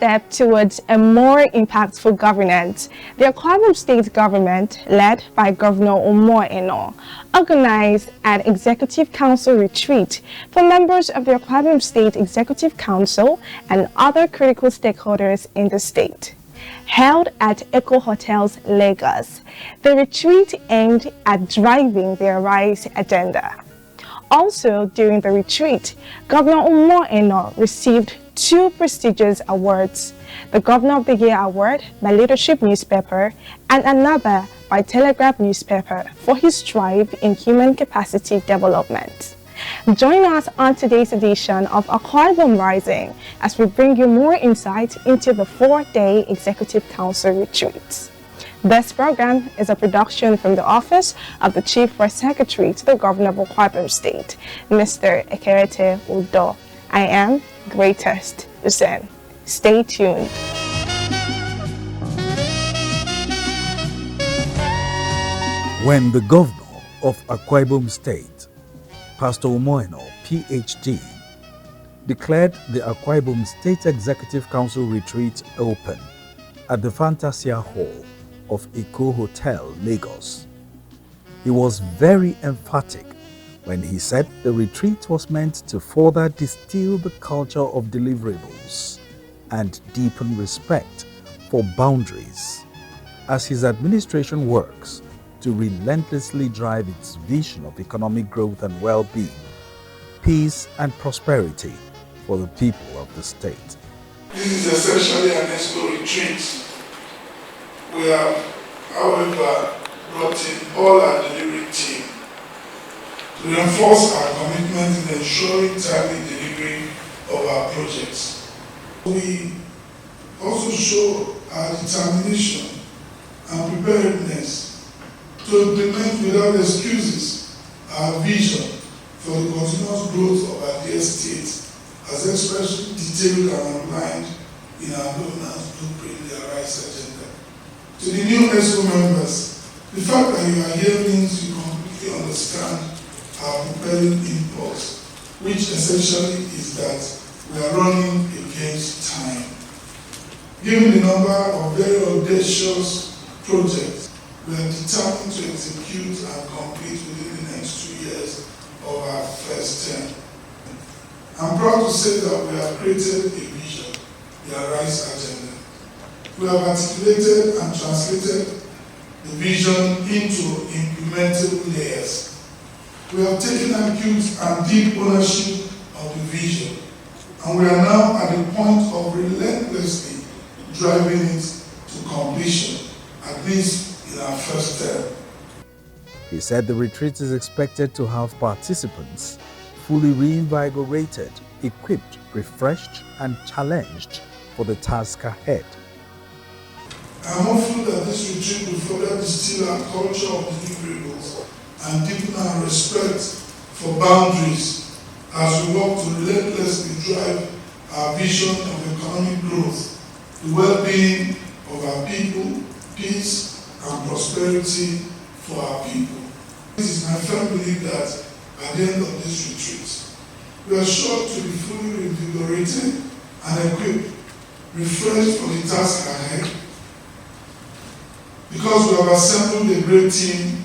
step towards a more impactful governance, the Akwa Ibom State government, led by Governor Omo-Eno, organized an Executive Council retreat for members of the Akwa Ibom State Executive Council and other critical stakeholders in the state. Held at Eco Hotels, Lagos, the retreat aimed at driving the Arise agenda. Also, during the retreat, Governor Omo-Eno received 2 prestigious awards, the Governor of the Year Award by Leadership Newspaper and another by Telegraph Newspaper for his drive in human capacity development. Join us on today's edition of Akwa Ibom Rising as we bring you more insight into the 4-day Executive Council retreat. This program is a production from the Office of the Chief Press Secretary to the Governor of Akwa Ibom State, Mr. Ekerete Udo. I am Greatest Hussein. Stay tuned. When the Governor of Akwa Ibom State, Pastor Omo-Eno, PhD, declared the Akwa Ibom State Executive Council retreat open at the Fantasia Hall of Eco Hotel, Lagos, he was very emphatic when he said the retreat was meant to further distill the culture of deliverables and deepen respect for boundaries as his administration works to relentlessly drive its vision of economic growth and well-being, peace and prosperity for the people of the state. This is essentially an ESCO retreat. We have, however, brought in all our delivery team to reinforce our commitment in ensuring timely delivery of our projects. We also show our determination and preparedness to implement without excuses our vision for the continuous growth of our dear state, as expressly detailed and outlined in our governance blueprint, the Arise agenda. To the new ESCO members, the fact that you are here means you completely understand our compelling impulse, which essentially is that we are running against time. Given the number of very audacious projects we are determined to execute and complete within the next 2 years of our first term, I'm proud to say that we have created a vision, the Arise agenda. We have articulated and translated the vision into implementable layers. We have taken acute and deep ownership of the vision, and we are now at the point of relentlessly driving it to completion, at least in our first term. He said the retreat is expected to have participants fully reinvigorated, equipped, refreshed, and challenged for the task ahead. I am hopeful that this retreat will further distill our culture of deliverables and deepen our respect for boundaries as we work to relentlessly drive our vision of economic growth, the well-being of our people, peace and prosperity for our people. This is my firm belief that by the end of this retreat, we are sure to be fully reinvigorated and equipped, refreshed for the task ahead, because we have assembled a great team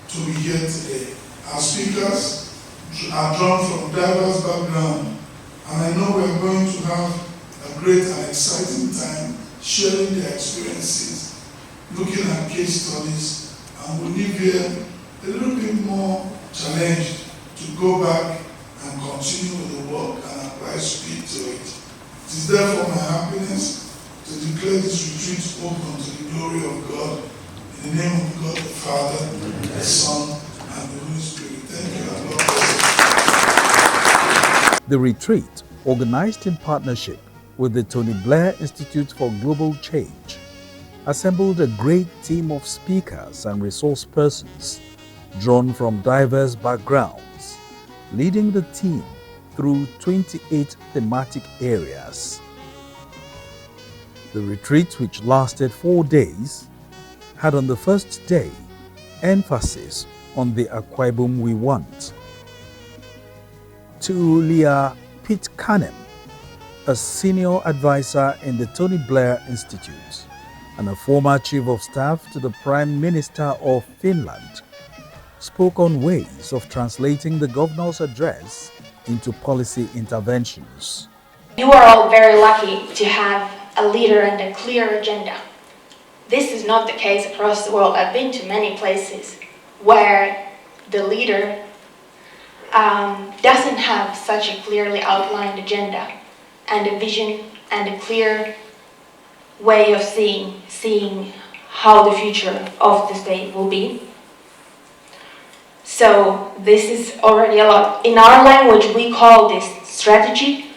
to be here today. Our speakers are drawn from diverse backgrounds, and I know we are going to have a great and exciting time sharing their experiences, looking at case studies, and we'll leave here a little bit more challenged to go back and continue with the work and apply speed to it. It is therefore my happiness to declare this retreat open to the glory of God, in the name of God the Father, the Son, and the Holy Spirit. Thank you, and God bless you. The retreat, organized in partnership with the Tony Blair Institute for Global Change, assembled a great team of speakers and resource persons drawn from diverse backgrounds, leading the team through 28 thematic areas. The retreat, which lasted 4 days, had on the first day emphasis on the Akwa Ibom we want. To Leah Pitcairn, a senior advisor in the Tony Blair Institute and a former chief of staff to the Prime Minister of Finland, spoke on ways of translating the governor's address into policy interventions. You are all very lucky to have a leader and a clear agenda. This is not the case across the world. I've been to many places where the leader doesn't have such a clearly outlined agenda and a vision and a clear way of seeing how the future of the state will be. So this is already a lot. In our language, we call this strategy,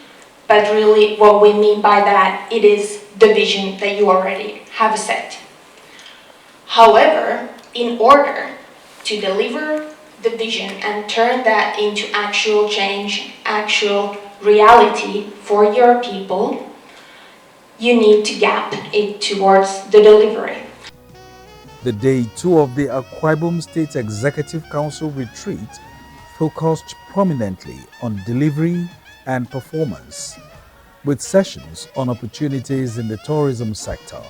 but really what we mean by that, it is the vision that you already have set. However, in order to deliver the vision and turn that into actual change, actual reality for your people, you need to gap it towards the delivery. The day 2 of the Akwa Ibom State Executive Council retreat focused prominently on delivery and performance, with sessions on opportunities in the tourism sector,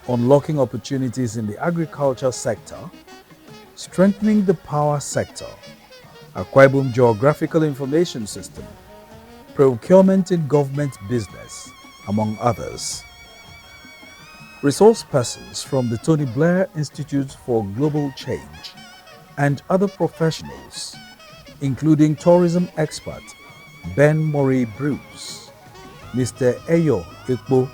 unlocking opportunities in the agriculture sector, strengthening the power sector, Akwa Ibom Geographical Information System, procurement in government business, among others. Resource persons from the Tony Blair Institute for Global Change and other professionals, including tourism expert Ben Murray Bruce, Mr. Eyo Ekpo,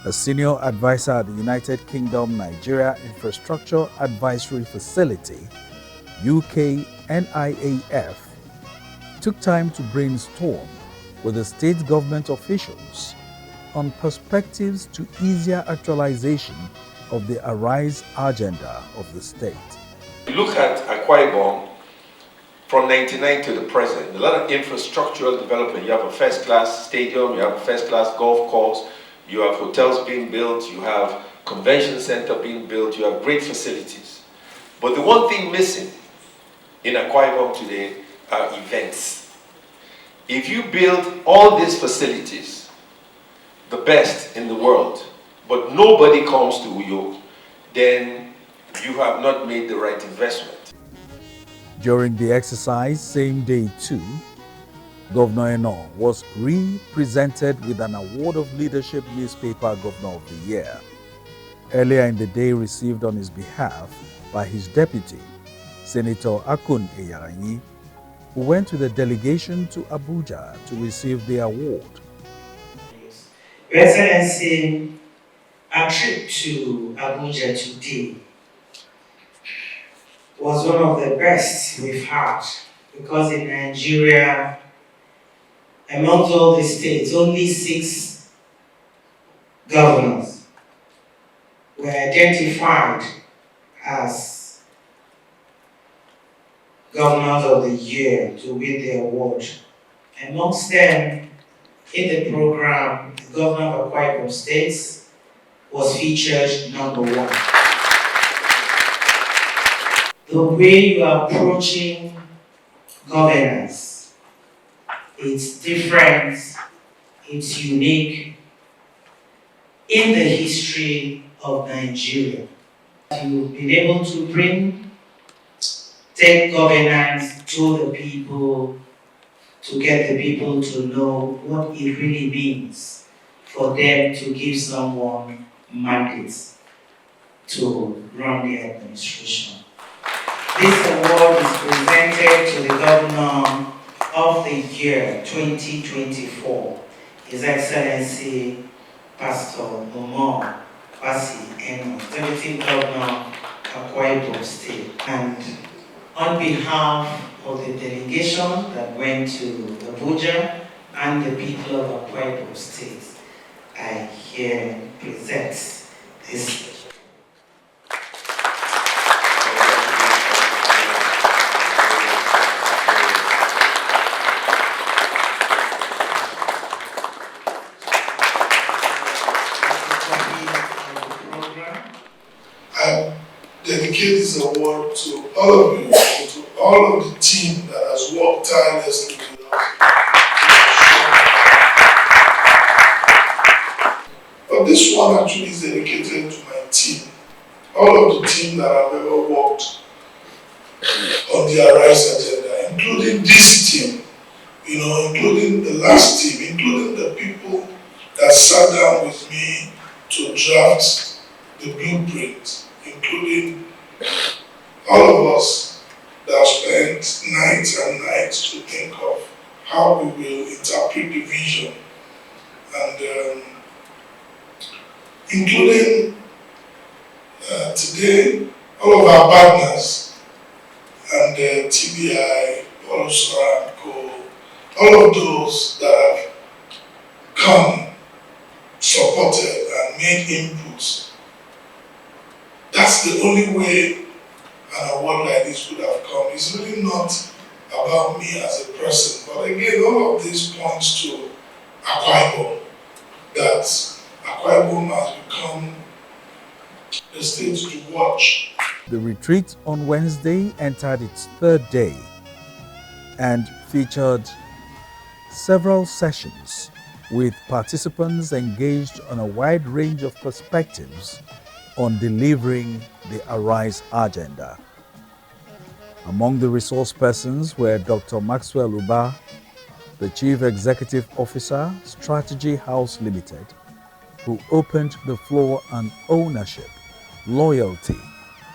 a senior advisor at the United Kingdom Nigeria Infrastructure Advisory Facility, UK NIAF, took time to brainstorm with the state government officials on perspectives to easier actualization of the Arise agenda of the state. Look at Akwa Ibom from 99 to the present. A lot of infrastructural development. You have a first-class stadium, you have a first-class golf course, you have hotels being built, you have convention center being built, you have great facilities. But the one thing missing in Akwa Ibom today are events. If you build all these facilities, the best in the world, but nobody comes to Uyo, then you have not made the right investment. During the exercise, same day too, Governor Eno was re-presented with an Award of Leadership Newspaper Governor of the Year, earlier in the day received on his behalf by his deputy, Senator Akun Eyaranyi, who went with a delegation to Abuja to receive the award. Your Excellency, our trip to Abuja today was one of the best we've had, because in Nigeria, amongst all the states, only 6 governors were identified as Governors of the Year to win the award. Amongst them, in the program, the Governor of Akwa Ibom State was featured number 1. The way you are approaching governance, it's different, it's unique in the history of Nigeria. You've been able to bring state governance to the people, to get the people to know what it really means for them to give someone mandates to run the administration. This award is presented to the Governor of the Year 2024, His Excellency Pastor Umar Basi Eno, Deputy Governor of Akwa Ibom State. And on behalf of the delegation that went to Abuja and the people of Akwa Ibom State, I here present this. I dedicate this award to all of you, to all of the team that has worked tirelessly with us. But this one actually is dedicated to my team. All of the team that have ever worked on the Arise agenda, including this team, including the last team, including the people that sat down with me to draft the blueprint, including all of us that spent nights and nights to think of how we will interpret the vision, and including today all of our partners and TBI, Polosra, all of those that have come, supported and made inputs. That's the only way an award like this would have come. It's really not about me as a person, but again, all of this points to Akwa Ibom, that Akwa Ibom has become the state to watch. The retreat on Wednesday entered its third day and featured several sessions with participants engaged on a wide range of perspectives on delivering the Arise agenda. Among the resource persons were Dr. Maxwell Uba, the Chief Executive Officer, Strategy House Limited, who opened the floor on ownership, loyalty,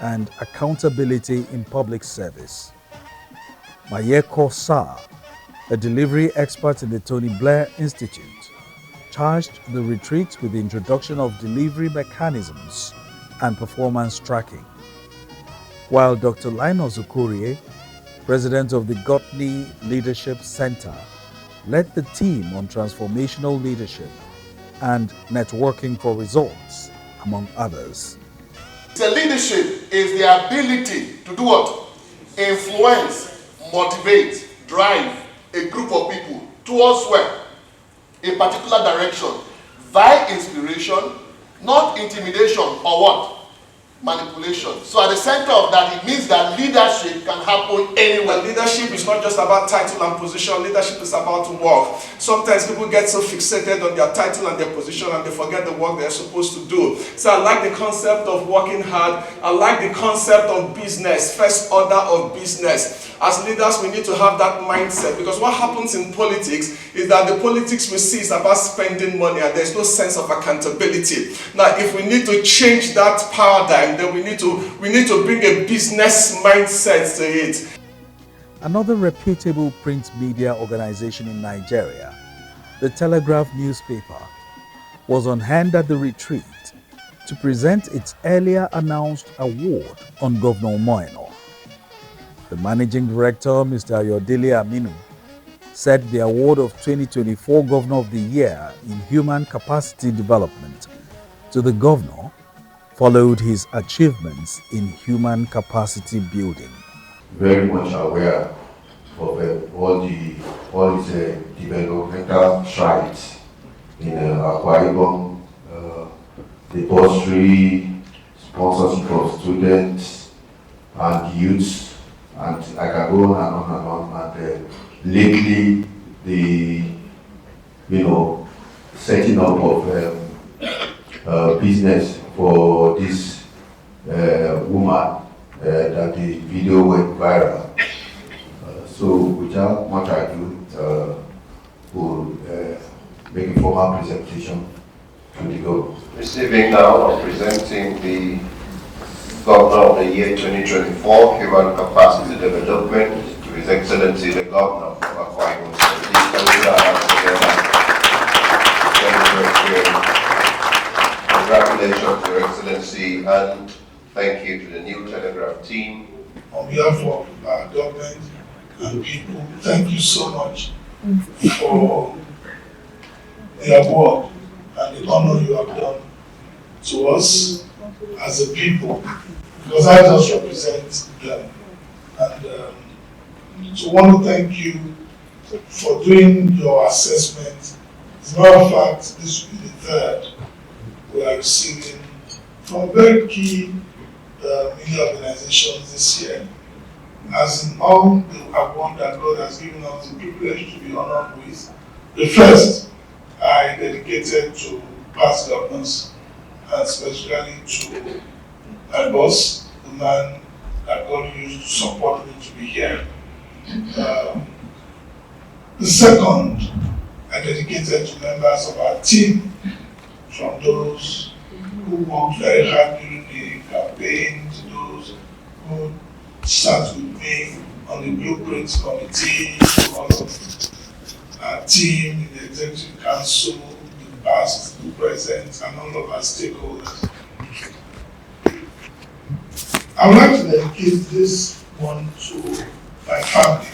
and accountability in public service. Mayeko Sa, a delivery expert in the Tony Blair Institute, charged the retreat with the introduction of delivery mechanisms and performance tracking, while Dr. Linus Okorie, president of the Gotney Leadership Center, led the team on transformational leadership and networking for results, among others. The leadership is the ability to do what? Influence, motivate, drive a group of people towards where? A particular direction, via inspiration, not intimidation or what? Manipulation. So at the center of that, it means that leadership can happen anywhere. Leadership is not just about title and position. Leadership is about work. Sometimes people get so fixated on their title and their position and they forget the work they're supposed to do. So I like the concept of working hard. I like the concept of business, first order of business. As leaders, we need to have that mindset, because what happens in politics is that the politics we see is about spending money and there's no sense of accountability. Now, if we need to change that paradigm, then we need to bring a business mindset to it. Another reputable print media organization in Nigeria, the Telegraph newspaper, was on hand at the retreat to present its earlier announced award on Governor Umoeno. The managing director, Mr. Ayodele Aminu, said the award of 2024 Governor of the Year in Human Capacity Development to the governor followed his achievements in human capacity building. Very much aware of all these developmental strides in Akwa Ibom, the bursary, sponsorship of students and youths, and I can go on and on and on. And lately, the setting up of business for this woman that the video went viral. So without much ado, we'll make a formal presentation to the governor. Receiving now or presenting the Governor of the Year 2024 Human Capacity Development to His Excellency the Governor of Akwa Ibom State. Congratulations, Your Excellency, and thank you to the new Telegraph team. On behalf of our government and people, thank you so much for the award and the honor you have done to us as a people, because I just represent them. And so I want to thank you for doing your assessment. As a matter of fact, this will be the third we are receiving from very key media organizations this year. As in all the award that God has given us the privilege to be honored with, the first I dedicated to past governors, and especially to my boss, the man that God used to support me to be here. The second, I dedicated to members of our team, from those who worked very hard during the campaign to those who sat with me on the blueprints committee, to all of our team in the executive council, the past, the present, and all of our stakeholders. I would like to dedicate this one to my family.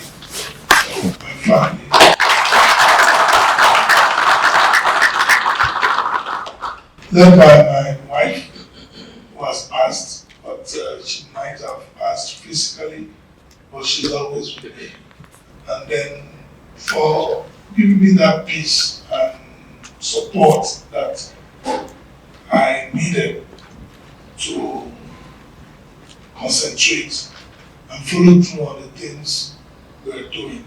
Led by my wife, who has passed, but she might have passed physically, but she's always with me. And then for giving me that peace and support that I needed to concentrate and follow through on the things we're doing.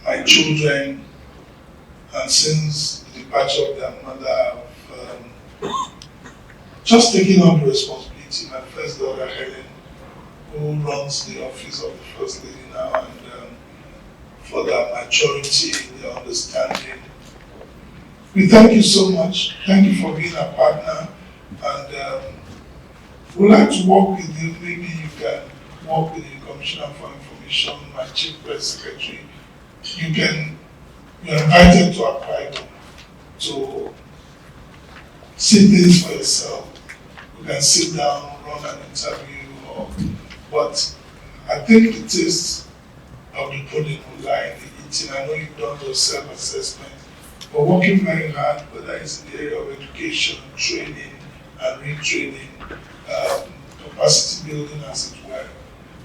My children, and since the departure of their mother, just taking on the responsibility. My first daughter, Helen, who runs the office of the First Lady now, and for their maturity, their understanding. We thank you so much. Thank you for being a partner, and we'd like to work with you. Maybe you can work with the Commissioner for Information, my Chief Press Secretary. You're invited to Akwa to see things for yourself. You can sit down, run an interview, but I think the taste of the pudding will lie in the eating. I know you've done your self-assessment, but working very hard, whether it's in the area of education, training, and retraining, capacity building as it were.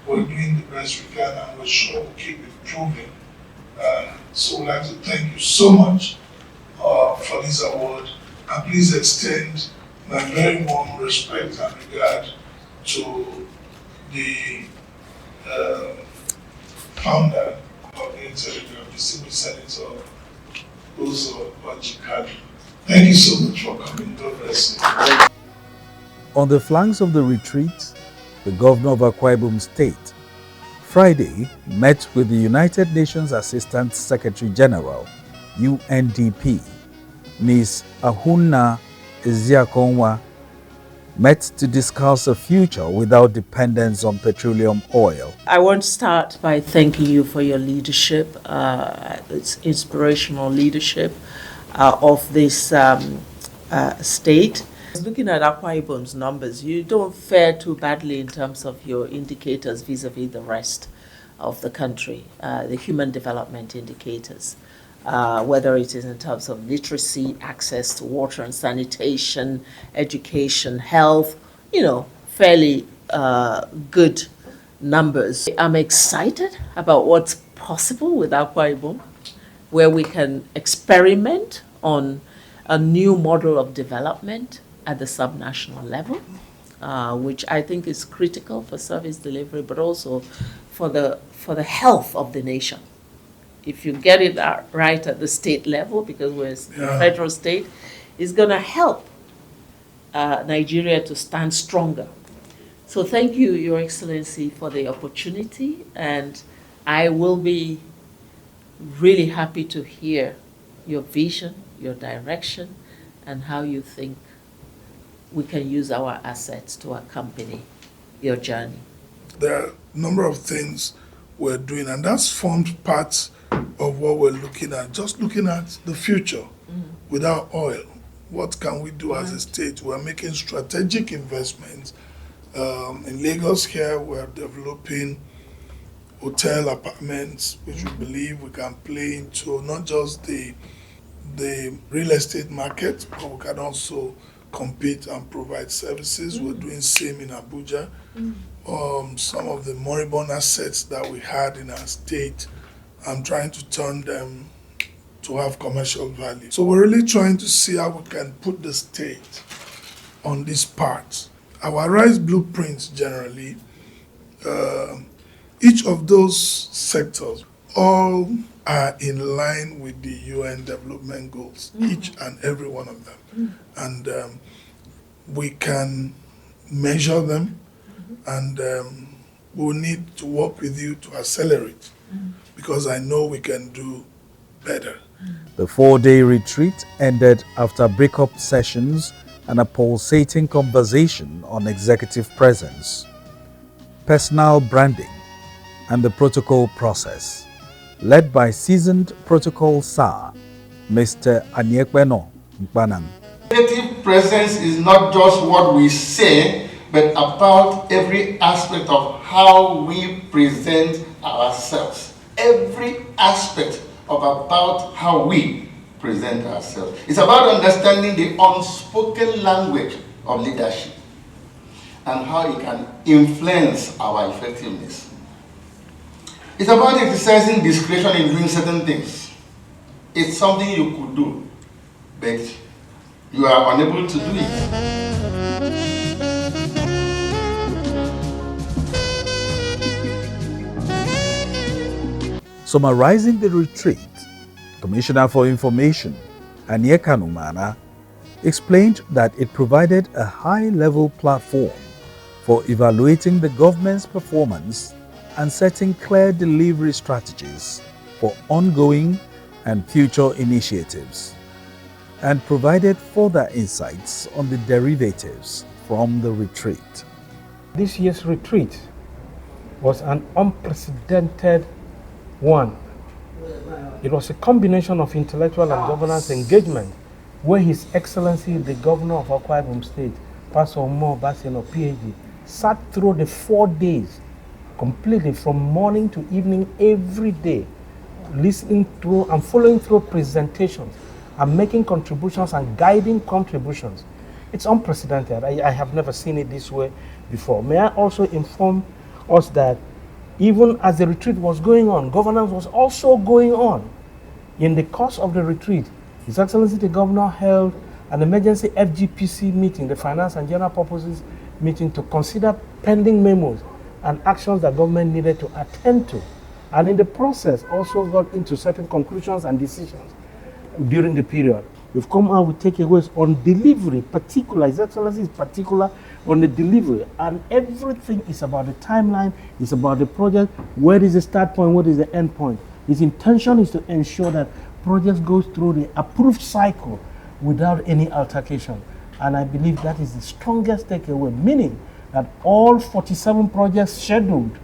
We're doing the best we can, and we're sure we'll keep improving. So we'd like to thank you so much for this award, and please extend my very warm respect and regard to the founder of the Intelligence, distinguished Senator Uzo Wajikadu. Thank you so much for coming. God bless you. On the flanks of the retreat, the governor of Akwa Ibom State, Friday, met with the United Nations Assistant Secretary General, UNDP, Ms. Ahunna Eziakonwa, met to discuss a future without dependence on petroleum oil. I want to start by thanking you for your leadership. It's inspirational leadership of this state. Looking at Akwa Ibom's numbers, you don't fare too badly in terms of your indicators vis-a-vis the rest of the country, the human development indicators, whether it is in terms of literacy, access to water and sanitation, education, health, fairly good numbers. I'm excited about what's possible with Akwa Ibom, where we can experiment on a new model of development at the subnational level, which I think is critical for service delivery, but also for the health of the nation. If you get it right at the state level, because we're a federal state, it's going to help Nigeria to stand stronger. So thank you, Your Excellency, for the opportunity, and I will be really happy to hear your vision, your direction, and how you think we can use our assets to accompany your journey. There are a number of things we're doing, and that's formed part of what we're looking at, just looking at the future without oil. What can we do as a state? We're making strategic investments. In Lagos here, we're developing hotel apartments, which we believe we can play into not just the real estate market, but we can also compete and provide services. We're doing same in Abuja. Some of the moribund assets that we had in our state, I'm trying to turn them to have commercial value. So we're really trying to see how we can put the state on this part. Our RISE blueprints generally, each of those sectors all are in line with the UN development goals, each and every one of them. And we can measure them, and we'll need to work with you to accelerate, because I know we can do better. The 4-day retreat ended after breakup sessions and a pulsating conversation on executive presence, personal branding, and the protocol process, led by seasoned protocol SAR, Mr. Anyekweno Mpanang. Executive presence is not just what we say, but about every aspect of how we present ourselves. Every aspect of about how we present ourselves. It's about understanding the unspoken language of leadership and how it can influence our effectiveness. It's about exercising discretion in doing certain things. It's something you could do, but you are unable to do it. Summarizing the retreat, Commissioner for Information, Anyeka Numana, explained that it provided a high-level platform for evaluating the government's performance and setting clear delivery strategies for ongoing and future initiatives, and provided further insights on the derivatives from the retreat. This year's retreat was an unprecedented one. It was a combination of intellectual and governance engagement where His Excellency, the Governor of Akwa Ibom State, Pastor Umo Basino, PhD, sat through the 4 days completely from morning to evening every day, listening through and following through presentations and making contributions and guiding contributions. It's unprecedented. I have never seen it this way before. May I also inform us that even as the retreat was going on, governance was also going on. In the course of the retreat, His Excellency the Governor held an emergency FGPC meeting, the Finance and General Purposes meeting, to consider pending memos and actions that government needed to attend to. And in the process, also got into certain conclusions and decisions during the period. We've come out with takeaways on delivery, particular. His Excellency is particular on the delivery, and everything is about the timeline, it's about the project, where is the start point, what is the end point. His intention is to ensure that projects go through the approved cycle without any altercation. And I believe that is the strongest takeaway, meaning that all 47 projects scheduled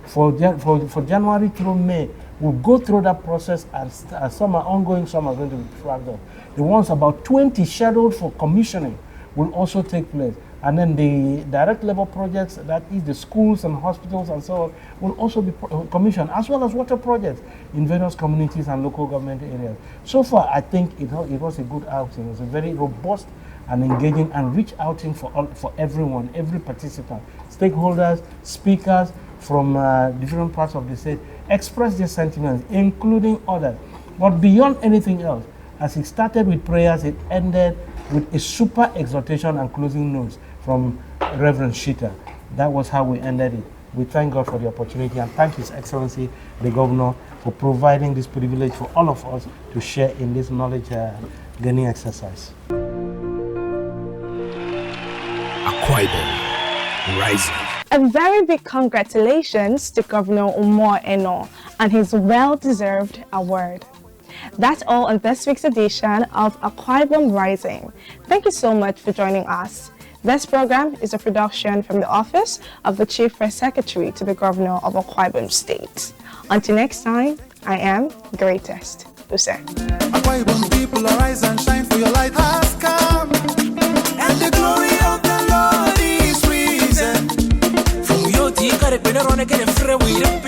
for January through May will go through that process, and some are ongoing, some are going to be flagged up. The ones about 20 scheduled for commissioning will also take place. And then the direct level projects, that is the schools and hospitals and so on, will also be commissioned, as well as water projects in various communities and local government areas. So far, I think it was a good outing. It was a very robust and engaging and rich outing for everyone, every participant. Stakeholders, speakers from different parts of the state expressed their sentiments, including others. But beyond anything else, as it started with prayers, it ended with a super exhortation and closing notes from Reverend Shita. That was how we ended it. We thank God for the opportunity and thank His Excellency, the Governor, for providing this privilege for all of us to share in this knowledge gaining exercise. Akwa Ibom, rising. A very big congratulations to Governor Umo Eno and his well-deserved award. That's all on this week's edition of Akwa Ibom Rising. Thank you so much for joining us. This program is a production from the Office of the Chief Press Secretary to the Governor of Akwa Ibom State. Until next time, I am Greatest Hussein. Akwa Ibom people arise and shine, for your light has come, and the glory of the Lord is risen. From your tea, got it better on again, and free, we don't